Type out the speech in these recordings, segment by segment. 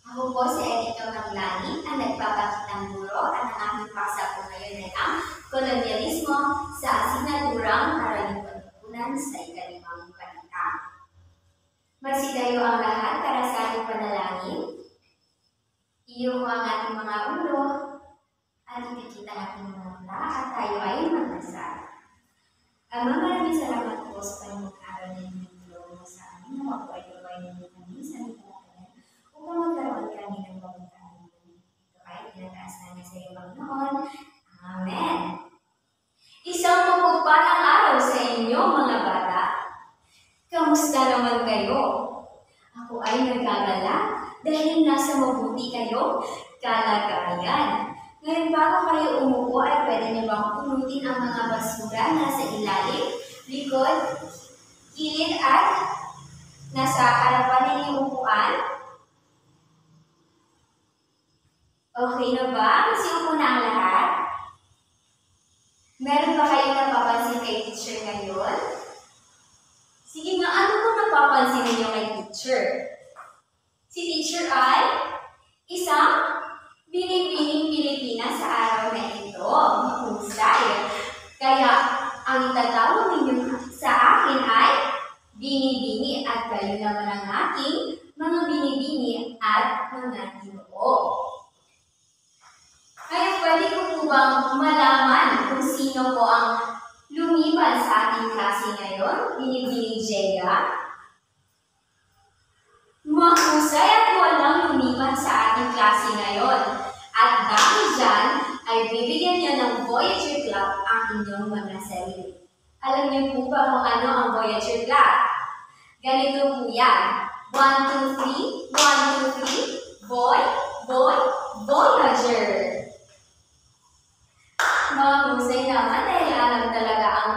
Ako po si Erika Maglani, ang nagpapakitang guro at ang aking paksa po ngayon ay ang kolonyalismo sa asinaturang Araling Panlipunan sa ikalimang panita. Magsidayo ang lahat para sa ating panalangin. Iyo ko ang ating mga ulo at ipikita ang ating mga mata at tayo ay magdasal. Maraming salamat po sa pag-araw ng libro mo sa amin na mabuhay-buhay ninyo kami sa lipunan upang magkaroon kami ng pagkakaan. Ito ay tinataas namin sa iyo, Panginoon. Amen. Isang mapagpalang araw sa inyo, mga bata. Kamusta naman kayo? Ako ay nagkagala dahil nasa mabuti kayo kalagayan. Ngayon bago kayo umupo ay pwede niyo bang pulutin ang mga basura nasa ilalim, likod, gilid at nasa harapan ng upuan? Okay na ba? Masiupo na ang lahat? Meron ba kayong napapansin kay teacher ngayon? Sige nga, ano po napapansin ninyo kay teacher? Si teacher ay isang binibining Pilipinas sa araw na ito. Mahusay. Kaya, ang itatawag ninyo sa akin ay binibini at kayo naman ang aking mga binibini at mga ginoo. Kaya pwede ko po bang malaman kung sino po ang lumiban sa ating klase ngayon? Binibini Jaya? Mahusay at walang lumiban sa ating klase ngayon. At dahil dyan, ay bibigyan niyo ng Voyager Club ang inyong mga sarili. Alam niyo po ba kung ano ang Voyager Club? Ganito po yan. 1, 2, 3, 1, 2, 3, boy, boy, Voyager. Mahusay naman dahil alam talaga ang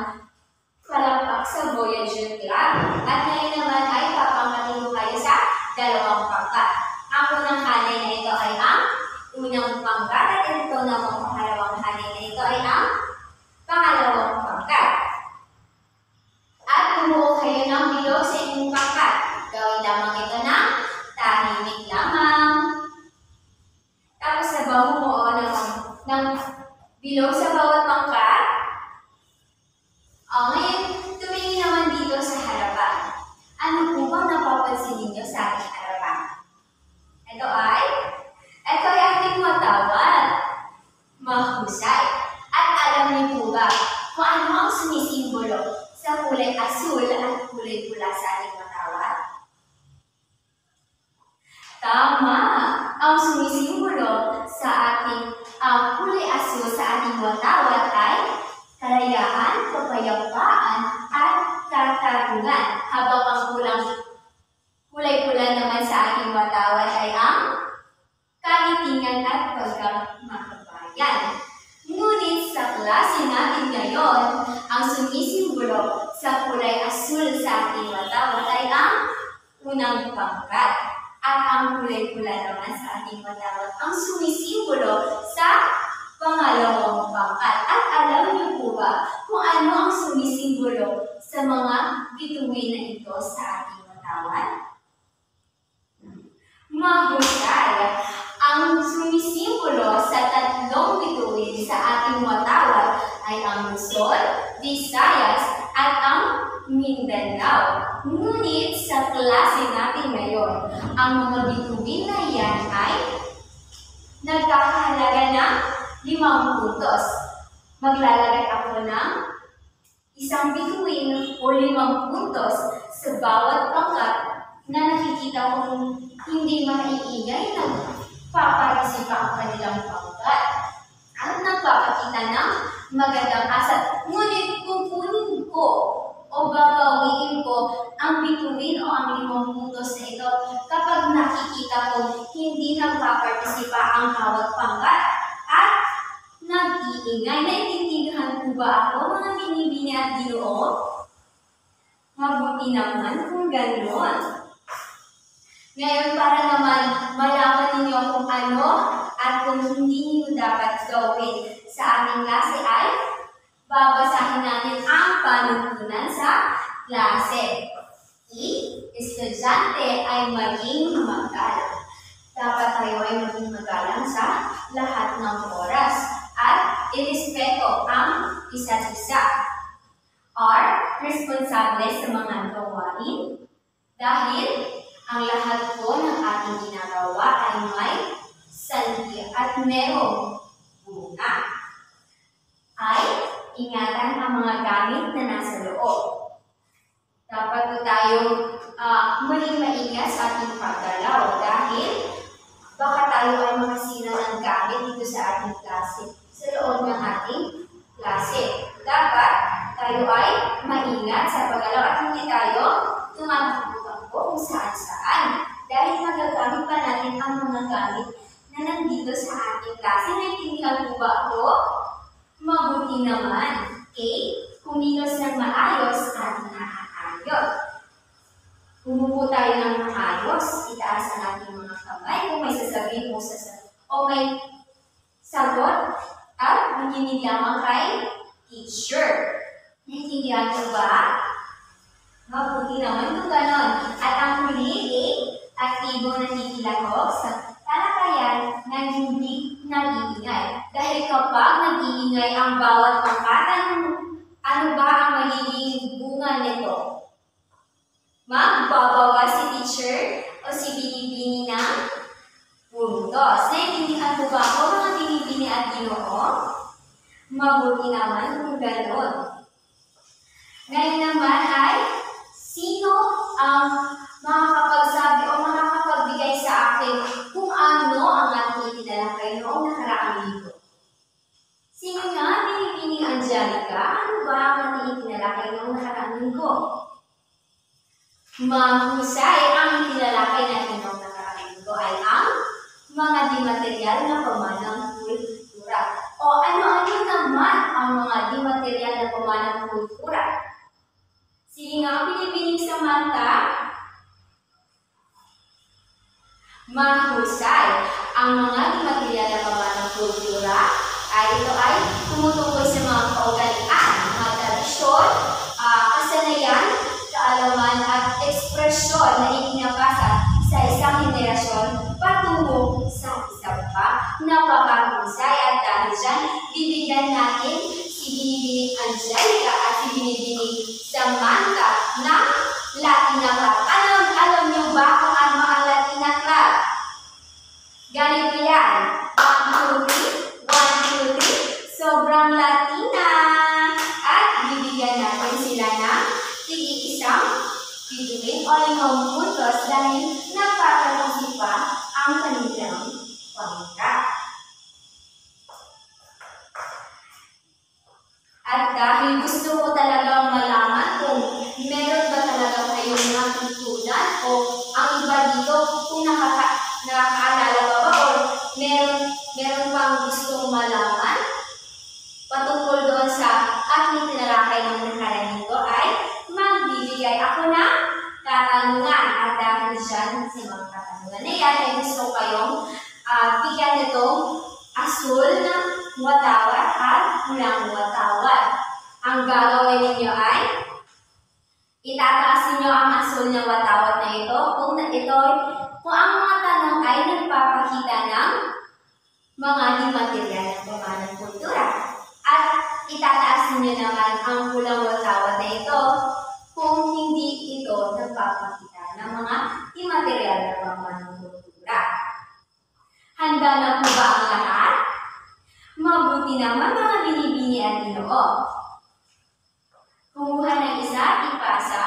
palakpak sa Voyager Club. At ngayon naman ay papangkatin ko kayo sa dalawang pangkat. Ang unang hanay na ito ay ang unang pangkat at ito namang pangalawang hanay na ito ay ang pangalawang pangkat. At bumuo kayo ng bilog sa inyong pangkat. Gawin lamang ito ng tahimik lamang. Tapos sabaw bumuo ng bilog sa bawat pangkat. Ngayon, tumingin naman dito sa harapan. Ano po bang napapansin ninyo sa ating harapan? Ito ay aking watawat. Mahusay. At alam niyo po ba kung ano ang sumisimbolo sa kulay asul at kulay pula sa ating watawat? Tama! Ang sumisimbolo sa ating kulay asul sa ating watawat ay kalayaan, kapayapaan, at katarungan. Habang ang kulay pula naman sa ating watawat ay ang kahitingan at pagkamakabayan. Ngunit sa klase natin ngayon, ang sumisimbolo sa kulay asul sa ating watawat ay ang unang pangkat. At ang kulay pula naman sa ating watawat ang sumisimbolo sa pangalawang pangkat. At alam niyo po ba kung ano ang sumisimbolo sa mga bituin na ito sa ating watawat? Mahusay. Ang sumisimbolo sa tatlong bituin sa ating watawat ay ang Luzon, Visayas, at ang Mindanao. Ngunit sa klase natin ngayon, ang mga bituin na iyan ay nagkakahalaga ng 5 puntos. Maglalagay ako ng isang bituin o 5 puntos sa bawat pangkat na nakikita kong hindi maiingay nagpaparisip ang kanilang pangkat at nagpapakita ng magandang asat. Ngunit kukunin ko o babawiin ko ang bituin o ang 5 puntos na ito kapag nakikita kong hindi nagpapartisipa ang bawat pangkat at nag-iingay. Naiintindihan po ba ako, mga binibini at ginoo? Mabuti naman kung gano'n. Ngayon, para naman malaman ninyo kung ano at kung hindi niyo dapat gawin sa ating klase ay babasahin natin ang panuntunan sa klase. Estudyante ay maging magalang. Dapat irespeto ang isa't isa. R. Responsable sa mga gawain dahil ang lahat po ng ating ginagawa ay may sanhi at merong bunga. I. Ingatan ang mga gamit na nasa loob. Dapat po tayong maging maingat sa ating paggalaw dahil baka tayo ay makasira ng gamit dito sa ating klase, sa loob ng ating klase. Dapat tayo ay maingat sa paggalaw at hindi tayo tumatakbo kung saan-saan dahil magagamit pa natin ang mga gamit na nandito sa ating klase. Naintindihan po ba ako? Mabuti naman. A. Kumilos ng maayos at naaayos. Umupo tayo ng maayos, itaas ang ating mga kamay kung may sasabihin o may sagot at makinig lamang kay teacher. Naintindihan ko ba? Mabuti naman kung ganon. At ang huli, aktibo na nakikilahok sa talakayan na hindi nag-iingay. Dahil kapag nag-iingay ang bawat pangkatan, ano ba ang magiging bunga nito? Magbabawas si teacher o si binibini ng puntos. Naintindihan po ba ako mga binibini at Ginoo? Mabuti naman kung gano'n. Ngayon naman ay, sino ang makakapagsabi o makakapagbigay sa akin kung ano ang ating itinalakay noong nakaraang linggo? Sino nga, binibini Angelica? Ano ba ang ating itinalakay noong nakaraang linggo? Mahusay. Ang itinalakay natin noong nakaraang linggo ay ang mga di-material na pamanang kultura. O ano-ano naman ang mga di-material na pamanang kultura? Sige nga, binibining Samantha. Mahusay. Ang mga di-material na pamanang kultura ay ito ay tumutukoy sa mga kaugalian, mga tradisyon, kasanayan, kaalaman at ekspresyon na itinapasa sa isang henerasyon patungo sa isa pa. Napakahusay at dahil dyan, bibigyan natin si Binibining Angelica at si Binibining Samantha ng Latina Club. Alam niyo ba kung ano ang Latina Club? Ganito yan. 1, 2, 3. 1, 2, 3. Sobrang Latina. At bibigyan natin sila ng tig-isang bibigay o 5 puntos dahil napakalasin pa ang kanilang pangka. At dahil gusto ko talagang malaman kung meron ba talaga kayong natutunan o ang iba dito kung nakakaalala ba ba o meron pang gustong malaman patungkol doon sa aking tinalakay ng nakaraan nito ay magbibigay ako ng katanungan. At dahil dyan sa mga katanungan na yan ay gusto kayong bigyan nitong asul na watawat at pulang watawat. Ang gagawin ninyo ay itataas ninyo ang asul na watawat na ito kung ang mga tanong ay nagpapakita ng mga di-material na pamanang kultura. At itataas ninyo naman ang pulang watawat na ito kung hindi ito nagpapakita ng mga di-material na pamanang kultura. Handa na po ba ang lahat? Mabuti naman mga binibini at Ginoo. Kumuha ng isa, ipasa.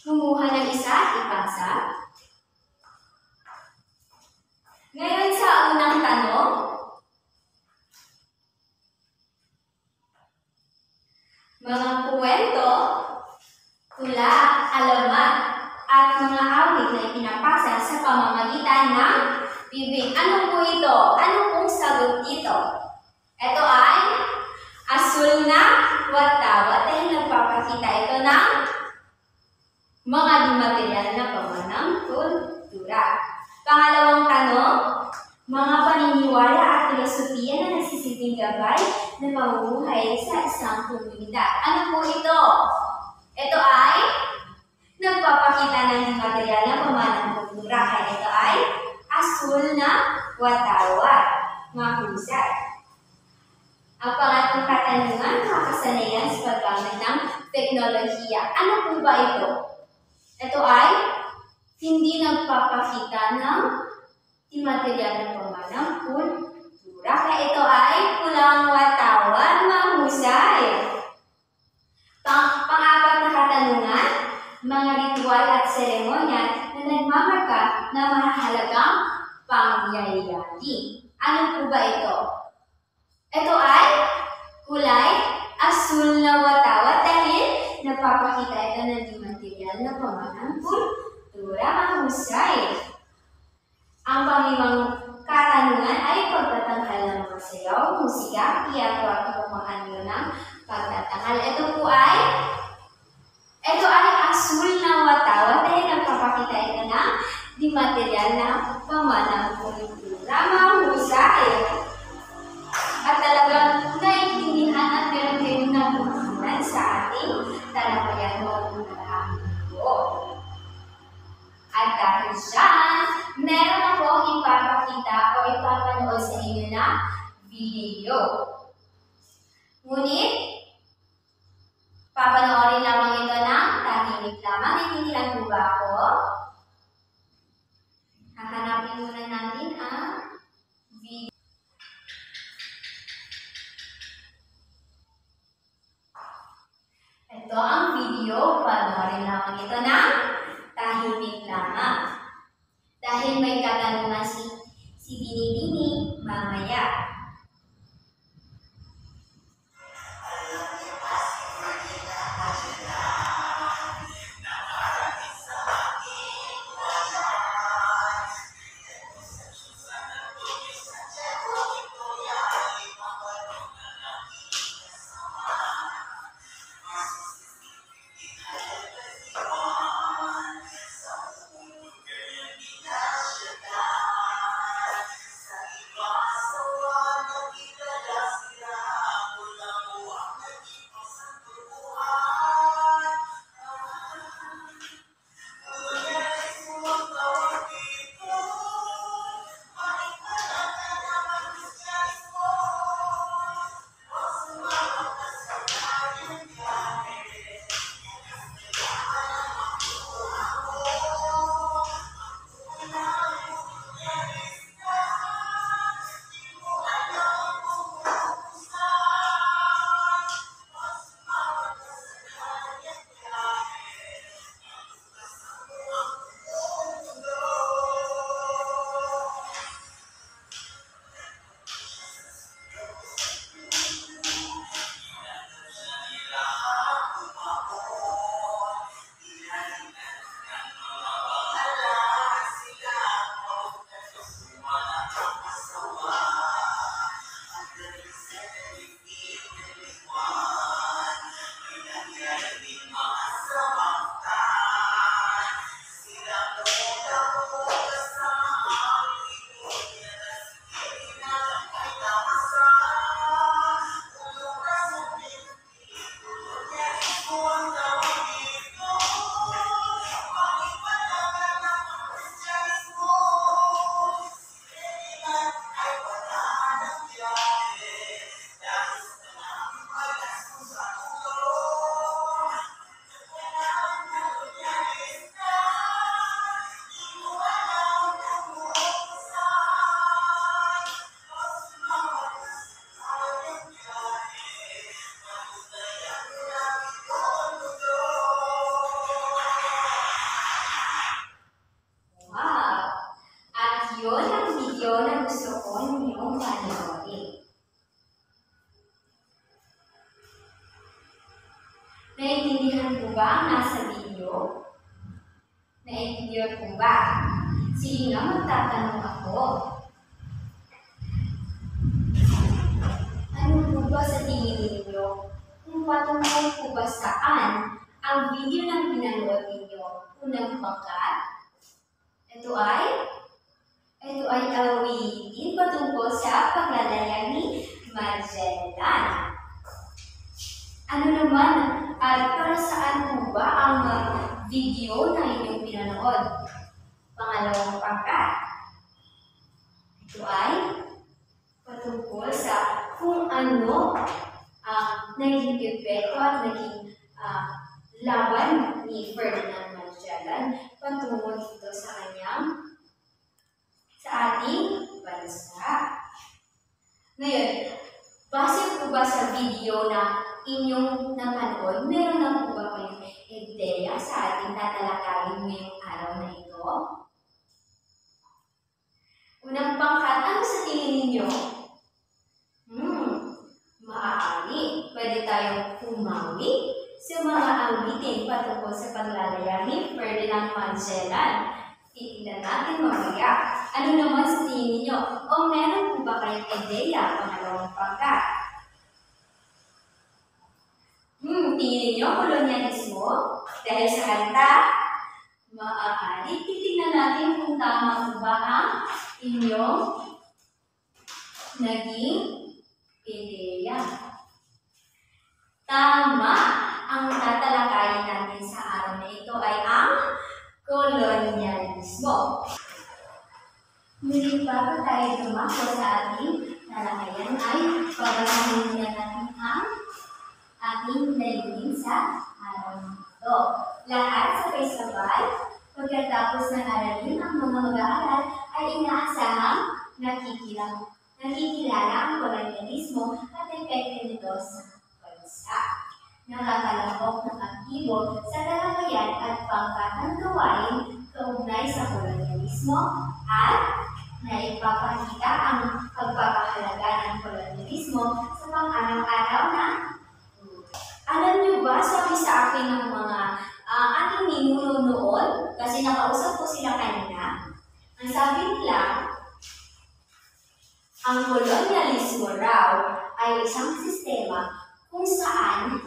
Kumuha ng isa, ipasa. Ngayon sa unang tanong, mga kwento, tula, alamat, at mga awit na ipinapasa sa pamamagitan ng bibig. Ano po ito? Ano pong sagot dito? Ito ay asul na watawat dahil nagpapakita ito ng mga di-material na pamanang kultura. Pangalawang tanong, mga paniniwala at filosofiya na nagsisilbing gabay na pamumuhay sa isang komunidad. Ano po ito? Ito ay nagpapakita ng di-material na pamanang kultura. Kaya ito ay asul na watawat. Mahusay. Ang pangatlong katanungan, nakakasanayan sa paggamit ng teknolohiya. Ano po ba ito? Ito ay hindi nagpapakita ng imaterial na pamanang kultura. Kaya ito ay pulang watawan, mahusay. Pang-apat na katanungan, mga ritual at seremonya na nagmamarka na mahalagang pangyayari. Ano po ba ito? Ito ay kulay asul na watawat dahil napapakita ito ng di material na pamanang kultura, mahusay. Ang panglimang katanungan ay pagtatanghal ng mga sayaw, musika, teatro at ibang mga anyo ng pagtatanghal. Ito ay asul na watawat dahil napapakita ito ng di material na pamanang kultura, mahusay. At talagang naiintindihan at meron kayong nabubuhan sa ating talakayan noong nakaraang linggo. At dahil dyan, meron akong ipapakita o ipapanood sa inyo na video. Ngunit, papanoorin lamang ito ng tahimik lamang. Naiintindihan po ba ako? Hahanapin muna natin ang video. Ito ang video, panoorin lamang ito ng tahimik lamang. Dahil may katanungan si Binibini mamaya. Naiintindihan po ba ang nasa video? Naiintindihan po ba? Sige nga, magtatanong ako. Ano po ba sa tingin ninyo? Kung patungkol po ba saan ang video ng pinanood ninyo? Unang pangkat? Ito ay awitin patungkol sa paglalaya ni Magellan. Ano naman at para saan po ba ang video na inyong pinanood? Pangalawang pangkat. Ito ay patungkol sa kung ano video na inyong napanood, meron na po ba kayong ideya sa ating tatalakayin ngayong araw na ito? Unang pangkat, ano sa tingin ninyo? Maaari. Pwede tayong umawi sa mga awitin patungkol sa paglalaya ni Ferdinand Magellan. Titignan natin mamaya. Ano naman sa tingin ninyo? O meron po ba kayong ideya? Pangalawang pangkat. Tingin ninyo, kolonyalismo? Dahil sa kanta? Maaari. Titignan natin kung tama po ba ang inyong naging ideya. Tama! Ang tatalakayin natin sa araw na ito ay ang kolonyalismo. Muli bago tayo dumako sa ating talakayan ay babasahin muna natin ang ating layunin sa araw na ito. Lahat sabay-sabay, pagkatapos ng aralin ang mga mag-aaral ay inaasahang nakikilala ang kolonyalismo at epekto nito sa bansa. Nakakalahok ng aktibo sa talakayan at pangkat ng gawain kaugnay sa kolonyalismo at naipapakita ang pagpapahalaga ng kolonyalismo sa pang-araw-araw na. Alam niyo ba, sabi sa akin ng mga ating ninuno noon, kasi nakausap ko sila kanina, ang sabi nila, ang kolonyalismo raw ay isang sistema kung saan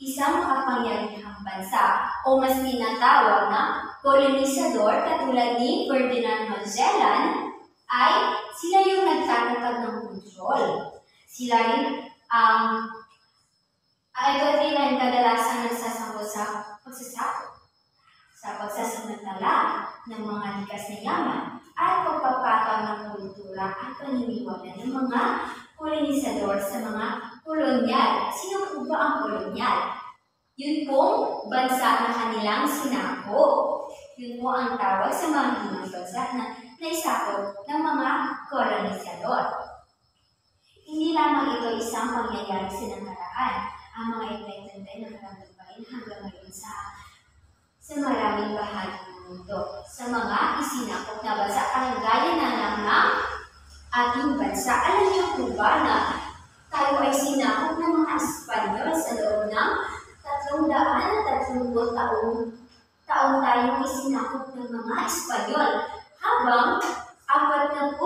isang makapangyarihang bansa o mas tinatawag na kolonisador katulad ni Ferdinand Magellan ay sila yung nagtatatag ng kontrol. Sila rin ito rin ang kadalasan nagsasangkot sa pagsasakop, sa pagsasamantala ng mga likas na yaman at pagpapataw ng kultura at paniniwala ng mga kolonisador sa mga kolonyal. Sino po ba ang kolonyal? Yun pong bansa na kanilang sinakop. Yun po ang tawag sa mga hinang bansa na naisakop ng mga kolonisador. Hindi lamang ito isang pangyayari sa nakaraan. Ang mga epekto ay nakaramdam pa rin hanggang ngayon sa maraming bahagi ng mundo. Sa mga isinakop na bansa, gaya na lang ng ating bansa. Alam niyo po ba na tayo ay sinakop ng mga Espanyol sa loob ng 330 taon tayong isinakop ng mga Espanyol, habang 48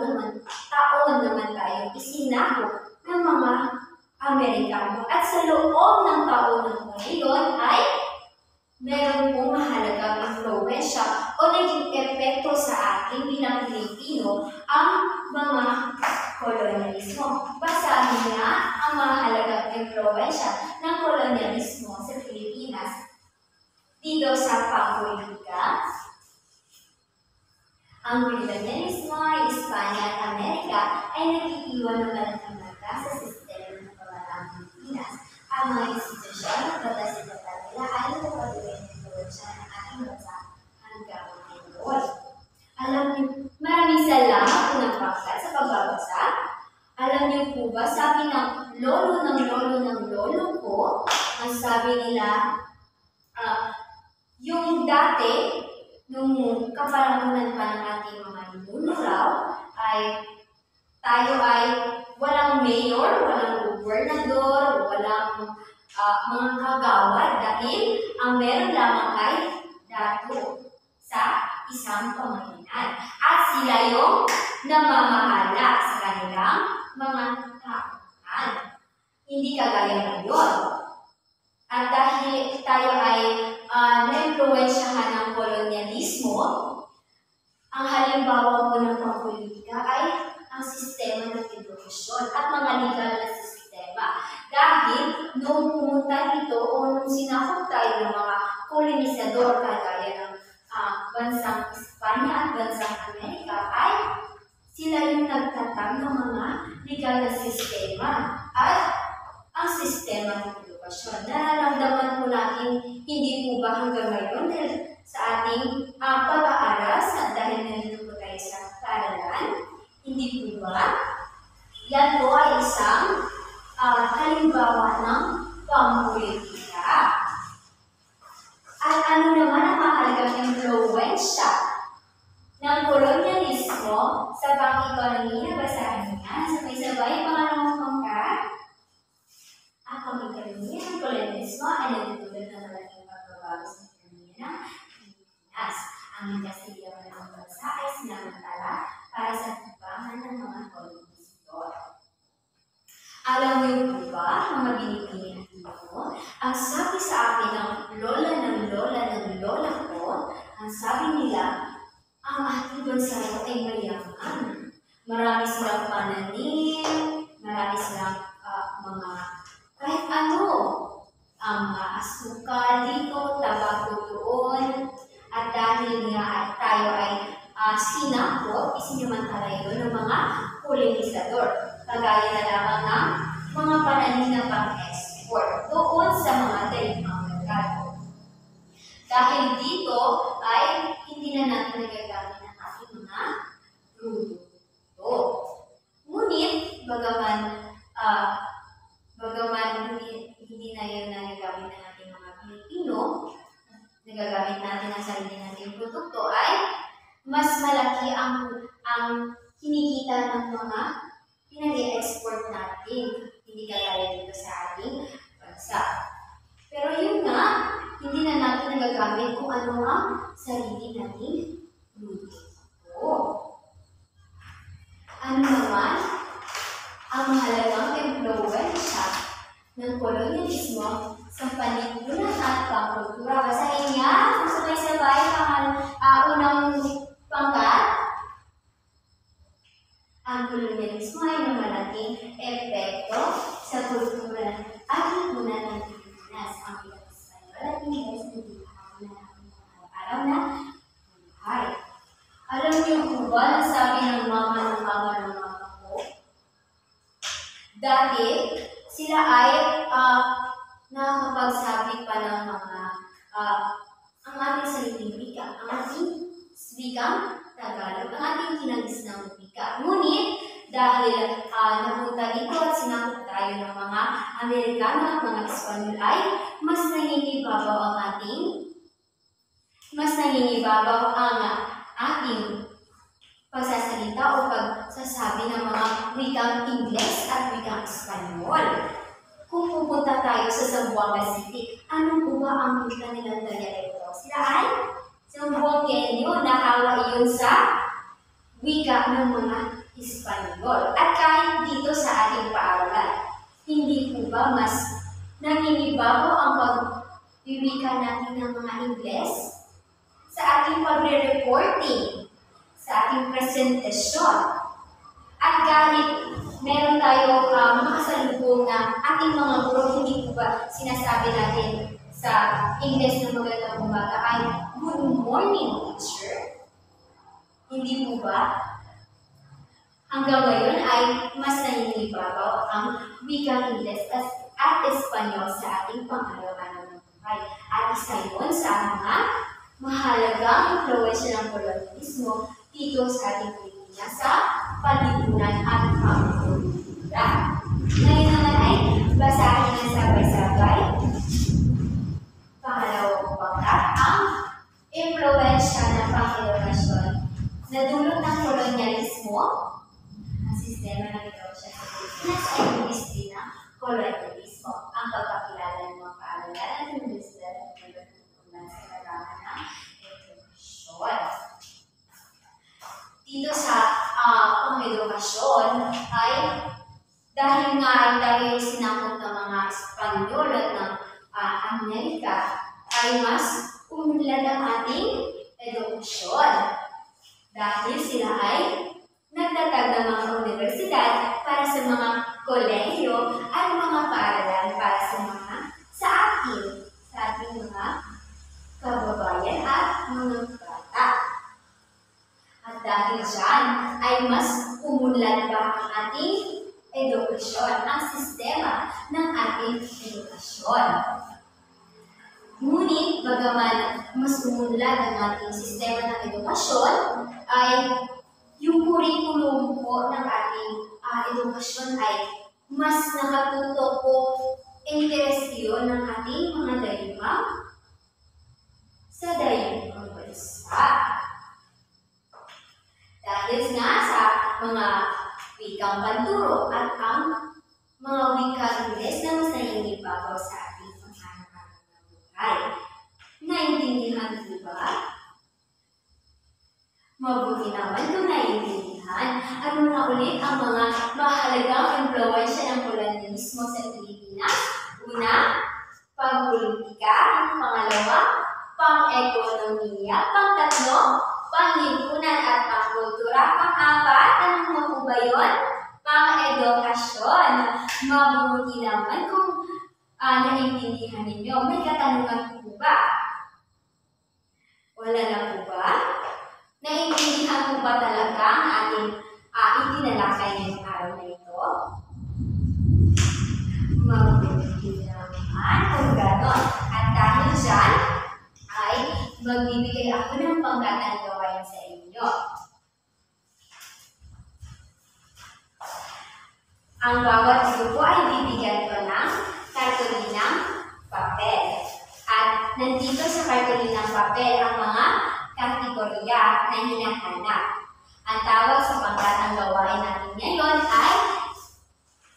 naman taon naman tayong isinakop ng mga Amerikano. At sa loob ng taon na ngayon ay meron pong mahalagang influensya o naging epekto sa atin bilang Pilipino ang mga kolonyalismo. Basahin niya ang mahalagang influensya ng kolonyalismo sa Pilipinas dito sa pangpolitika. Ang kolonyalismo ay Espanya at Amerika ay nakikiwan ng malaking marka sa sistema ng pamahalaan ng Pilipinas. Ang mga institusyon at batas na nila ay nagpapatuloy ng influensya ng ating bansa hanggang ngayon. Alam niyo, maraming salamat po ng pangkat sa pagbabasa. Alam niyo po ba, sabi ng lolo ko, ang sabi nila, yung dati, nung kapanahunan pa ng ating mga ninuno raw, ay tayo ay walang mayor, walang gobernador, walang mga kagawad dahil ang meron lamang ay dato sa isang pamahinan. At sila yung namamahala sa kanilang mga kautusan. Hindi kagaya ngayon. At dahil tayo ay na-influensyahan ng kolonyalismo, ang halimbawa po ng pangpolitika ay ang sistema ng edukasyon at mga legal na sistema. Dahil nung pumunta dito o nung sinakop tayo ng mga kolonisador kagaya ng bansang Espanya at bansang Amerika, ay sila yung nagtatag ng mga legal na sistema at ang sistema ng edukasyon. Nararamdaman po natin, hindi po ba hanggang ngayon sa ating pag-aaral dahil nandito po tayo sa paaralan, hindi po ba? Yan po ay isang halimbawa ng pampolitika. At ano naman ang mahalagang impluwensya ng kolonyalismo sa pang-ekonomiya? Basahin niya. Sabay-sabay, pangalawang pangkat. Ang pang-ekonomiya ng kolonyalismo ay nagdudulot ng malaking pagbabago sa ekonomiya ng Pilipinas. Ang Kastila ng bansa ay sinamantala para sa tibangan ng mga kolonistador. Alam niyo po ba, mga binibini at ino, ang sabi sa akin ng lola ko, ang sabi nila, ang ating bansa ay mayaman. Marami silang pananim, marami silang mga kahit ano, ang asukal dito, tabako doon, at dahil nga tayo ay sinakop, isinamantala yun ng mga kolonisador. Kagaya na lamang ng mga pananim na pang-export doon sa mga daigmang merkado. Dahil dito ay hindi na natin nagagamit ng ating mga produkto. Ngunit, bagaman hindi na yun nagagamit ng ating mga Pilipino, nagagamit natin ang sarili nating produkto, ay mas malaki ang kinikita ng mga pinag-export natin, hindi kagaya dito sa ating bansa. Pero yun nga, hindi na natin nagagamit kung ano ang sarili nating produkto. Ano naman ang mahalagang impluwensya ng kolonyalismo sa panlipunan at pangkultura? Basahin niya, sabay-sabay, unang pangkat. Ang kolonyalismo ay may malaking epekto sa kultura at lipunan ng Pilipinas. Ang Espanyol at Ingles na dinahon na natin ang araw na buhay. Alam niyo po ba na sabi ng mama ko? Dati, sila ay nakakapagsabi pa ng mga ang ating salitang wika, ang ating wikang Tagalog, ang ating kinagisnang wika. Ngunit, dahil napunta dito at sinakop tayo ng mga Amerikano at mga Espanyol, ay mas nangingibabaw ang ating pagsasalita o pagsasabi ng mga wikang Ingles at wikang Espanyol. Kung pupunta tayo sa Zamboanga City, ano po ba ang wika nilang dialekto? Sila ay Zamboangueño, nahawa iyon sa wika ng mga Espanyol. At kahit dito sa ating paaralan, hindi po ba mas nangingibabaw ang pagwiwika natin ng mga Ingles sa ating pagre-reporting, sa ating presentasyon? At kahit meron tayo makasalubong na ating mga guro, hindi po ba sinasabi natin sa Ingles na magandang umaga ay good morning, teacher? Hindi po ba? Hanggang ngayon ay mas nangingibabaw ang wikang Ingles at Espanyol sa ating pang-araw-araw ng buhay. At isa yun sa mga mahalagang impluwensya ng kolonyalismo dito sa ating Pilipinas sa panlipunan at pangkultura. Ngayon naman ay basahin ng sabay-sabay. Pangalawang pangkat, ang impluwensya ng pang-edukasyon na dulot ng kolonyalismo. Ang sistema ng edukasyon sa Pilipinas ay disiplina kolonyalismo. Ang pagkakilala ng mga paaralan at universidad at pagkakilala sa kailangan ng edukasyon. Dito sa pang-edukasyon ay dahil nga ay tayo sinakop ng mga Espanyol at ng Amerika, ay mas umunlad ang ating edukasyon. Dahil sila ay nagtatag ng mga universidad para sa mga kolehiyo at mga paaralan para sa ating mga kababayan at mga bata. At dahil dyan ay mas umunlad pa ang ating edukasyon, ang sistema ng ating edukasyon. Ngunit, bagaman mas umunlad ang ating sistema ng edukasyon, ay yung curriculum po ng ating edukasyon ay mas nakatutok o interes yun ng ating mga dayumang sa dayumang bansa. Dahil nga sa mga wikang panturo at ang mga wikang Ingles na mas nangingibabaw sa ating panghanap-hanap na buhay. Naintindihan po ba? Mabuti naman kung naiintindihan. At muna ulit ang mga mahalagang impluwensya ng kolonyalismo sa Pilipinas. Una, pangpolitika. Pangalawa, pang-ekonomiya. Pangtatlo, panglipunan at pangkultura. Pang-apat, anong mga po ba yun? Pang-edukasyon. Mabuti naman kung naiintindihan ninyo. May katanungan po ba? Wala na po ba? Naiintindihan po ba talaga ang ating itinalakay ngayong araw na ito? Mabuti naman kung gano'n. At dahil dyan, ay magbibigay ako ng panggatang gawain sa inyo. Ang bawat grupo ay bibigyan ko ng kartulinang papel. At nandito sa kartulinang papel ang mga kategorya na hinahanap. Ang tawag sa panggatang gawain natin ngayon ay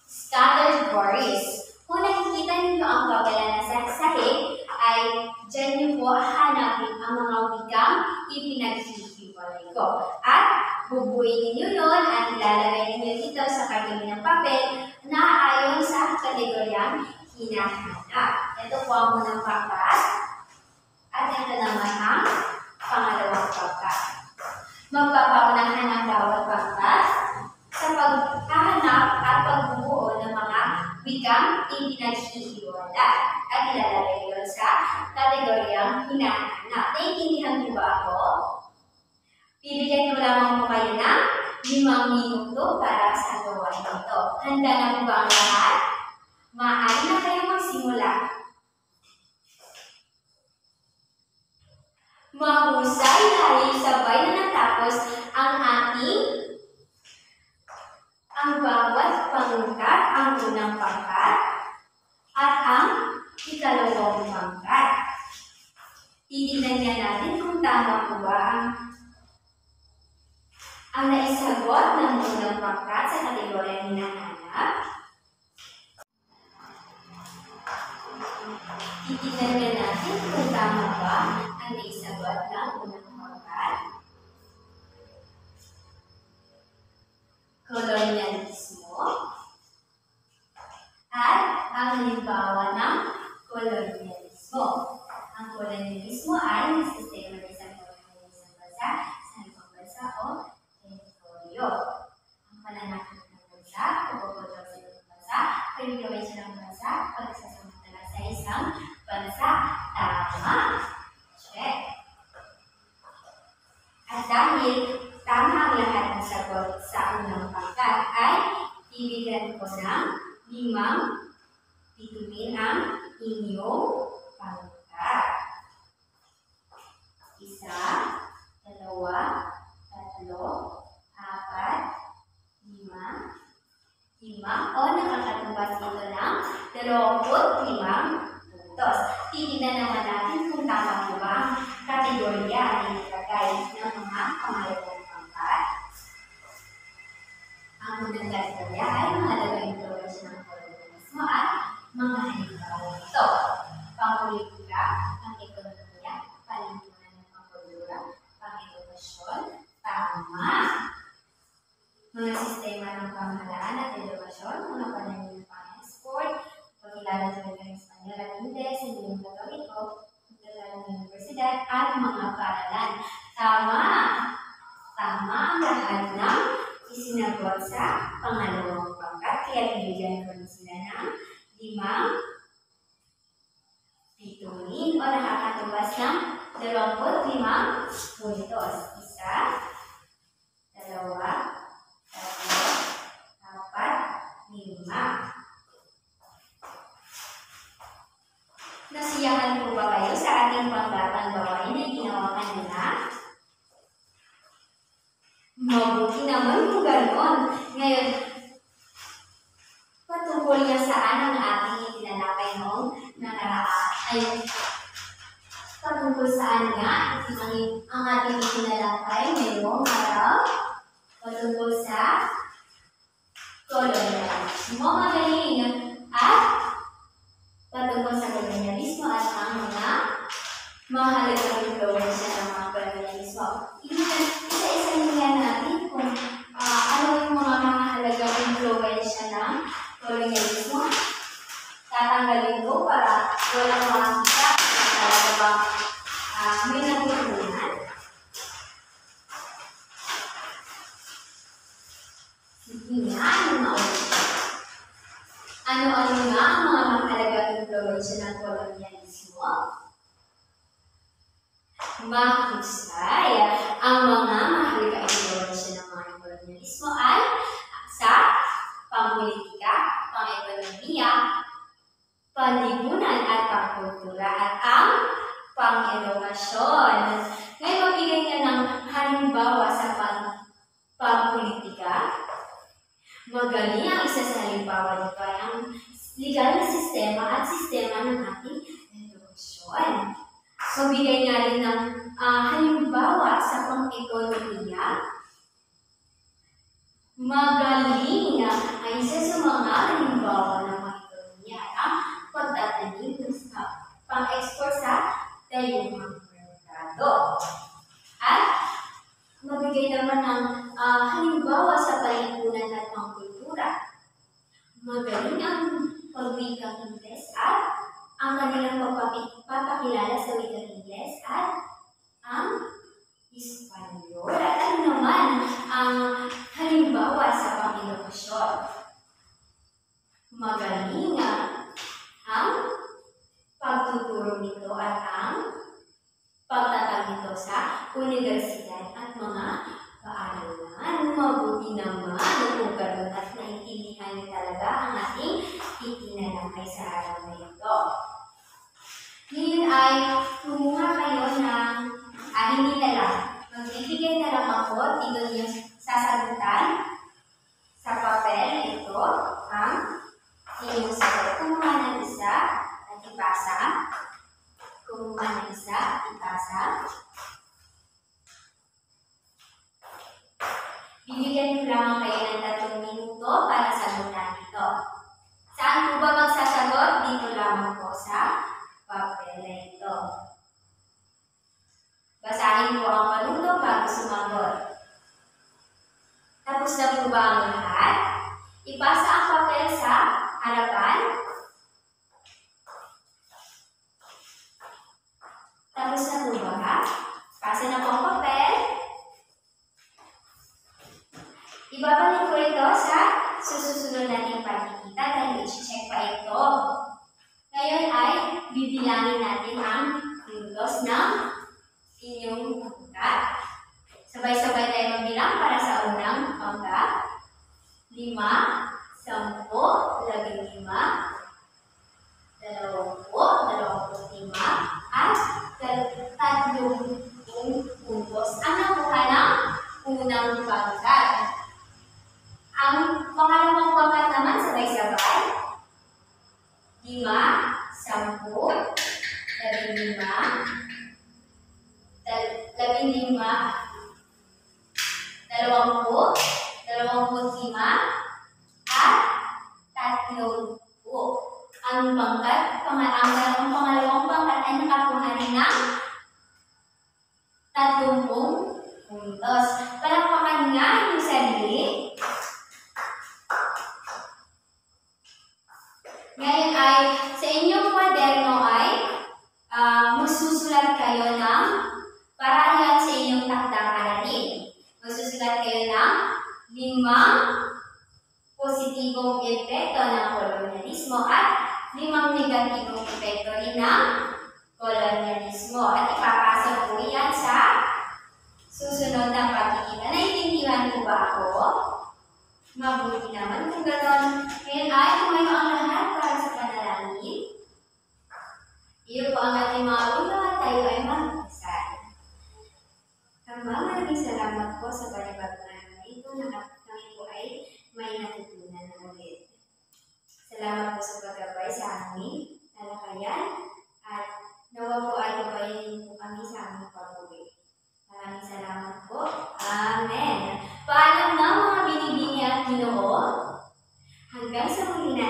scattered words. Kung nakikita ninyo ang babala na sa sahig, ay dyan niyo po hanapin ang mga wikang ipinaghihiwalay ko. At bubuin ninyo yun at ilalagay ninyo dito sa kartulinang papel na ayon sa kategoryang hinahanap. Ito po ang unang pangkat at ito naman ang pangalawang pangkat. Magpapaunahan ang bawat pangkat sa paghahanap at pagbubuo ng mga wikang ipinaghihiwalay at ilalagay yun sa kategoryang hinahanap. Naiintindihan niyo ba ako? Bibigyan ko lamang po kayo ng 5 minuto para sa gawain ito. Handa na po ba ang lahat? Maaari na kayo magsimula. Mahusay dahil sabay na natapos ang bawat pangkat, ang unang pangkat at ang ikalawang pangkat. Titignan nga natin kung tama po ba ang naisagot ng unang pangkat sa kategorya hinahanap. Titignan nga natin kung tama ba ang naisagot ng unang pangkat. Kolonyalismo. At ang halimbawa ng kolonyalismo. Ang kolonyalismo ay ang sistema ng isang kolonya ng isang bansa sa ibang bansa o teritoryo. Ang pananakit ng bansa o pagkotol sa ibang bansa, pag-impluwensya ng bansa, pagsasamantala sa isang bansa. Tama. Check. At dahil tama ang lahat ng sagot sa unang pangkat, ay bibigyan ko ng 5 bituin ang inyong pangkat. 1, 2, 3, 4, 5, 5. O nakakatumbas dito ng 25 puntos. Titignan naman natin kung tama po ba ang kategorya na nilagay ng mga pangalawang pangkat. Ang unang kategorya ay mahalagang impluwensya ng kolonyalismo at mga halimbawa nito. Pangpolitika, pang-ekonomiya, panlipunan ng pangkultura, pang-edukasyon, tama. Mga sistema ng pamahalaan at edukasyon, mga panahon ng pang-export, pagkilala sa wikang Espanyol at Ingles, hindi yung Katoliko, pagkilala ng universidad, at mga paaralan. Tama! Tama ang lahat ng isinagot sa pangalawang pangkat, kaya bibigyan ko sila ng 5 bituin o nakakatubas ng 25 puntos. 1, 2, 3, 4, 5. Nasiyahan po ba kayo sa ating panggatang gawain na ginawa kanina? Mabuti naman kung gano'n. Ngayon, tungkol niya saan ang ating itinalakay noong nakaraan. Ay, patungkol saan nga ang ating itinalakay ngayong araw? Patungkol sa kolonyalismo. Magaling! At patungkol sa kolonyalismo at ang mga mahalagang impluwensya ng mga kolonyalismo. Isa-isa niya natin kung ano yung mga mahalagang impluwensya ng kolonyalismo. Tatanggalin ko para walang makakita na talaga bang may natutunan. Sige nga, ano-ano nga ang mga mahalagang impluwensya ng kolonyalismo? Mahusay. Ang mga mahalagang impluwensya ng mga kolonyalismo ay sa pampolitika, pang-ekonomiya, panlipunan at pangkultura at ang pang-edukasyon. Ngayon, magbigay ka ng halimbawa sa pampolitika. Magaling ang isa sa halimbawa dito ay ang legal na sistema at sistema ng ating edukasyon. Magbigay nga rin ng halimbawa sa pang-ekonomiya. Magaling ang isa sa mga halimbawa ng pang-ekonomiya ay ang pagtatanim sa pang-export sa tayong merkado. At magbigay naman ng halimbawa sa palipunan at pangkultura. Magaling ang pagwikang Ingles at ang kanilang pagpapakilala sa wikang Ingles at ang Espanyol. At ano naman ang halimbawa sa pang-edukasyon? Magaling ang pagtuturo nito at ang pagtatag nito sa universidad at mga paaralan. Mabuti naman kung ganun at naintindihan niyo talaga ang ating itinalakay sa araw na ito. Ngayon ay kumuha kayo ng hindi na lang. Magbibigay na lang ako dito niyo sasagutan sa papel na ito ang inyong sagot. Kumuha ng isa at ipasa. Kumuha ng isa at ipasa. Bibigyan ko lamang kayo ng 3 minuto para sagutan ito. Saan po ba magsasagot? Dito lamang po sa papel na ito. Basahin po ang panuto bago sumagot. Tapos na po ba ang lahat? Ipasa ang papel sa harapan. Tapos na po ba? Pasa na po ang papel. Ibabalik ko ito sa susunod nating pagkikita dahil i-check pa ito. Ngayon ay bibilangin natin ang minutos ng inyong pagkat. Sabay-sabay tayo magbilang para sa unang pangkat. 5, 10, 15, 20, 25, at 30 puntos. Ang nakuha ng unang pangkat. Ang pangalawang pangkat naman sabay-sabay. 5, 10, 15, 15, 20, 25, at 30. Ang pangalawang pangkat ay nakakuha rin ng 30 puntos. Palakpakan nga yung sarili. Ngayon ay sa inyong kwaderno ay magsusulat kayo ng para yan sa inyong takdang aralin. Magsusulat kayo ng 5 positibong epekto ng kolonyalismo at 5 negatibong epekto rin ng kolonyalismo. At ipapasok po yan sa susunod na pagkikita. Naiintindihan po ba ako? Mabuti naman kung gano'n. Ngayon ay tumayo ang lahat para sa panalangin. Iyo po ang ating mga ulo at tayo ay mag-usal. Ama, maraming salamat po sa panibagong araw na ito na kami po ay may natutunan na ulit. Salamat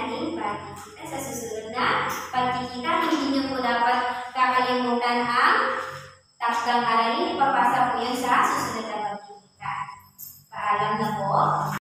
nating pagkikita sa susunod na pagkikita. Hindi niyo po dapat kakalimutan ang takdang aralin